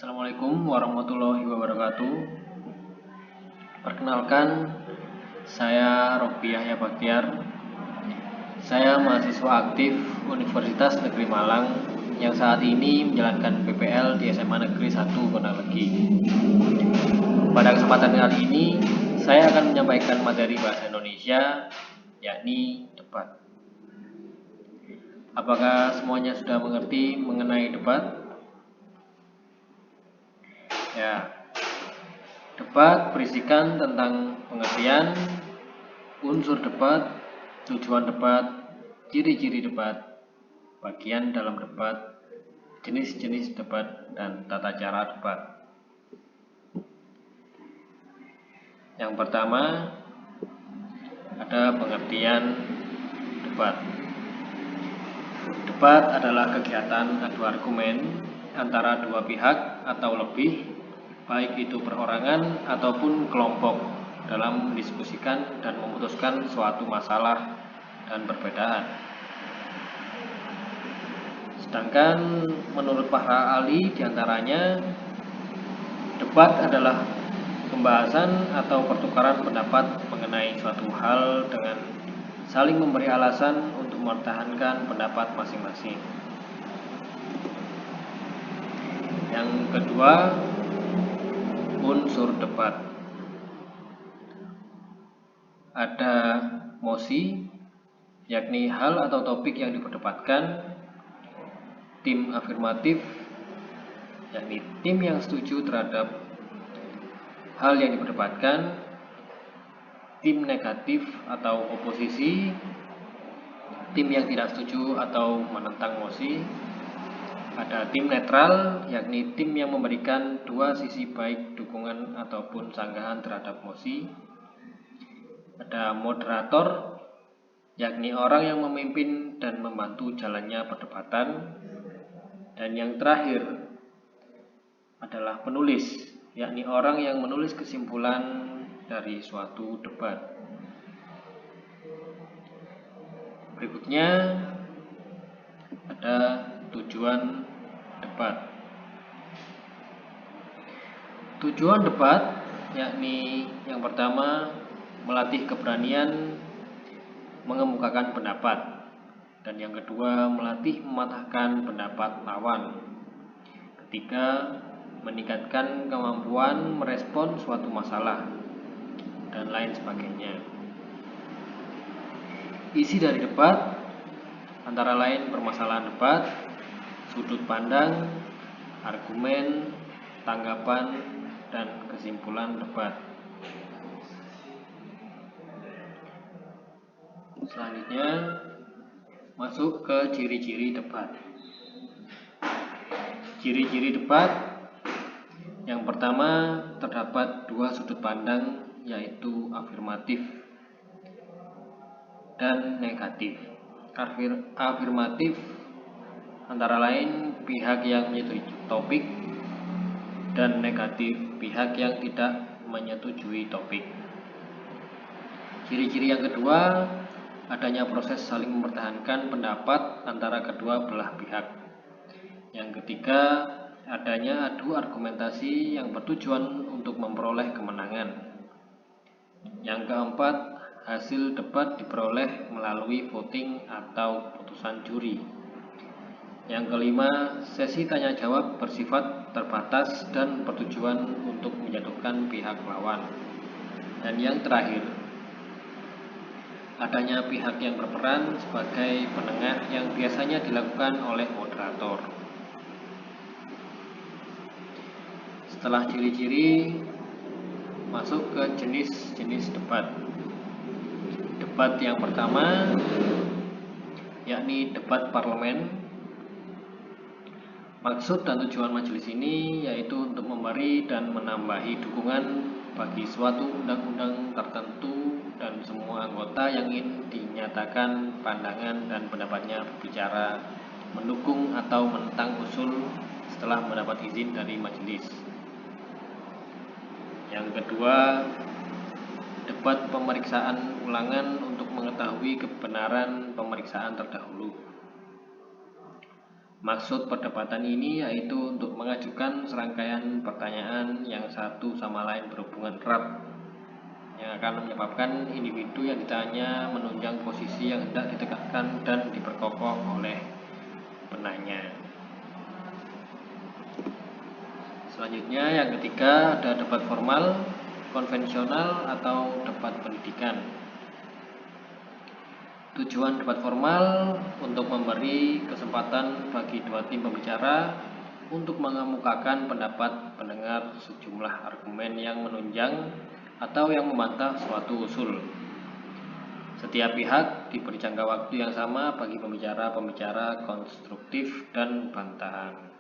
Assalamualaikum warahmatullahi wabarakatuh. Perkenalkan, saya Robi Yahya Baktiar. Saya mahasiswa aktif Universitas Negeri Malang yang saat ini menjalankan PPL di SMA Negeri 1 Gonalegi. Pada kesempatan kali ini, saya akan menyampaikan materi bahasa Indonesia, yakni debat. Apakah semuanya sudah mengerti mengenai debat? Ya, debat berisikan tentang pengertian, unsur debat, tujuan debat, ciri-ciri debat, bagian dalam debat, jenis-jenis debat, dan tata cara debat. Yang pertama, ada pengertian debat. Debat adalah kegiatan adu argumen antara dua pihak atau lebih, baik itu perorangan ataupun kelompok, dalam mendiskusikan dan memutuskan suatu masalah dan perbedaan. Sedangkan menurut para ahli diantaranya, debat adalah pembahasan atau pertukaran pendapat mengenai suatu hal dengan saling memberi alasan untuk mempertahankan pendapat masing-masing. Yang kedua, unsur debat. Ada mosi, yakni hal atau topik yang diperdebatkan. Tim afirmatif, yakni tim yang setuju terhadap hal yang diperdebatkan. Tim negatif atau oposisi, tim yang tidak setuju atau menentang mosi. Ada tim netral, yakni tim yang memberikan dua sisi baik dukungan ataupun sanggahan terhadap mosi. Ada moderator, yakni orang yang memimpin dan membantu jalannya perdebatan. Dan yang terakhir adalah penulis, yakni orang yang menulis kesimpulan dari suatu debat. Berikutnya ada tujuan debat. Tujuan debat yakni yang pertama, melatih keberanian mengemukakan pendapat, dan yang kedua, melatih mematahkan pendapat lawan. Ketiga, meningkatkan kemampuan merespon suatu masalah, dan lain sebagainya. Isi dari debat antara lain permasalahan debat, sudut pandang, argumen, tanggapan, dan kesimpulan debat. Selanjutnya masuk ke ciri-ciri debat. Ciri-ciri debat yang pertama, terdapat dua sudut pandang, yaitu afirmatif dan negatif. Afirmatif antara lain pihak yang menyetujui topik, dan negatif pihak yang tidak menyetujui topik. Ciri-ciri yang kedua, adanya proses saling mempertahankan pendapat antara kedua belah pihak. Yang ketiga, adanya adu argumentasi yang bertujuan untuk memperoleh kemenangan. Yang keempat, hasil debat diperoleh melalui voting atau putusan juri. Yang kelima, sesi tanya jawab bersifat terbatas dan bertujuan untuk menjatuhkan pihak lawan. Dan yang terakhir, adanya pihak yang berperan sebagai penengah yang biasanya dilakukan oleh moderator. Setelah ciri-ciri, masuk ke jenis-jenis debat. Debat yang pertama yakni debat parlemen. Maksud dan tujuan majelis ini yaitu untuk memberi dan menambahi dukungan bagi suatu undang-undang tertentu, dan semua anggota yang ingin dinyatakan pandangan dan pendapatnya berbicara, mendukung atau menentang usul setelah mendapat izin dari majelis. Yang kedua, debat pemeriksaan ulangan untuk mengetahui kebenaran pemeriksaan terdahulu. Maksud perdebatan ini yaitu untuk mengajukan serangkaian pertanyaan yang satu sama lain berhubungan erat, yang akan menyebabkan individu yang ditanya menunjang posisi yang hendak ditegakkan dan diperkokoh oleh penanya. Selanjutnya yang ketiga ada debat formal, konvensional, atau debat pendidikan. Tujuan debat formal untuk memberi kesempatan bagi dua tim pembicara untuk mengemukakan pendapat pendengar sejumlah argumen yang menunjang atau yang membantah suatu usul. Setiap pihak diberi jangka waktu yang sama bagi pembicara konstruktif dan bantahan.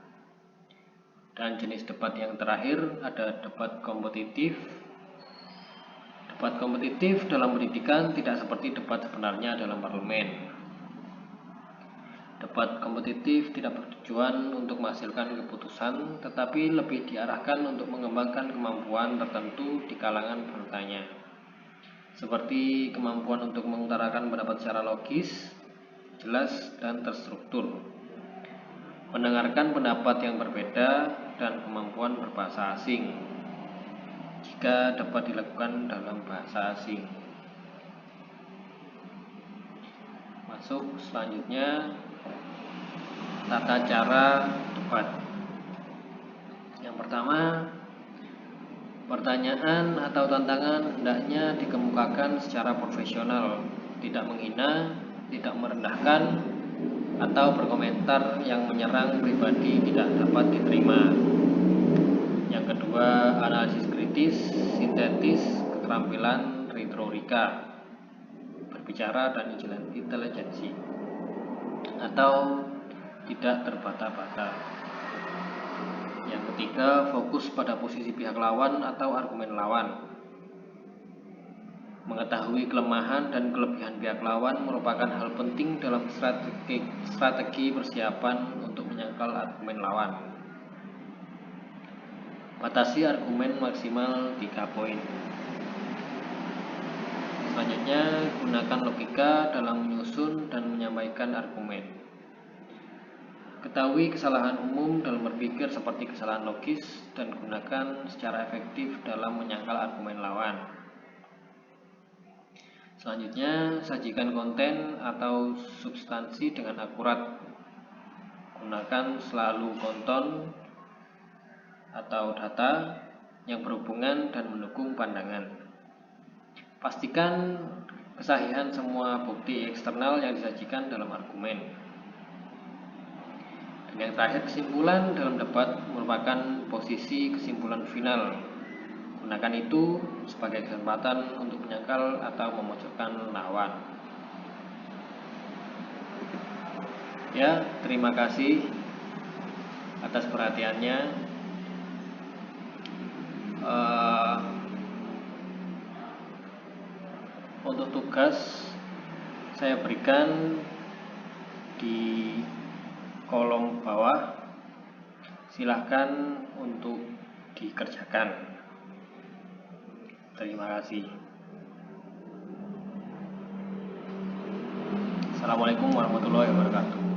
Dan jenis debat yang terakhir ada debat kompetitif. Debat kompetitif dalam pendidikan tidak seperti debat sebenarnya dalam parlemen. Debat kompetitif tidak bertujuan untuk menghasilkan keputusan, tetapi lebih diarahkan untuk mengembangkan kemampuan tertentu di kalangan bertanya, seperti kemampuan untuk mengutarakan pendapat secara logis, jelas, dan terstruktur, mendengarkan pendapat yang berbeda, dan kemampuan berbahasa asing jika dapat dilakukan dalam bahasa asing. Masuk selanjutnya, tata cara debat. Yang pertama, pertanyaan atau tantangan hendaknya dikemukakan secara profesional, tidak menghina, tidak merendahkan, atau berkomentar yang menyerang pribadi tidak dapat diterima. Yang kedua, analisis kritis, sintetis, keterampilan retorika, berbicara, dan intelijensi, atau tidak terbata-bata. Yang ketiga, fokus pada posisi pihak lawan atau argumen lawan. Mengetahui kelemahan dan kelebihan pihak lawan merupakan hal penting dalam strategi persiapan untuk menyangkal argumen lawan. Batasi argumen maksimal 3 poin. Selanjutnya, gunakan logika dalam menyusun dan menyampaikan argumen. Ketahui kesalahan umum dalam berpikir seperti kesalahan logis dan gunakan secara efektif dalam menyangkal argumen lawan. Selanjutnya, sajikan konten atau substansi dengan akurat. Gunakan selalu konten atau data yang berhubungan dan mendukung pandangan. Pastikan kesahihan semua bukti eksternal yang disajikan dalam argumen. Dan yang terakhir, kesimpulan dalam debat merupakan posisi kesimpulan final. Gunakan itu sebagai kesempatan untuk menyangkal atau memojokkan lawan. Ya, terima kasih atas perhatiannya. Untuk tugas saya berikan di kolom bawah, silahkan untuk dikerjakan. Terima kasih. Assalamualaikum warahmatullahi wabarakatuh.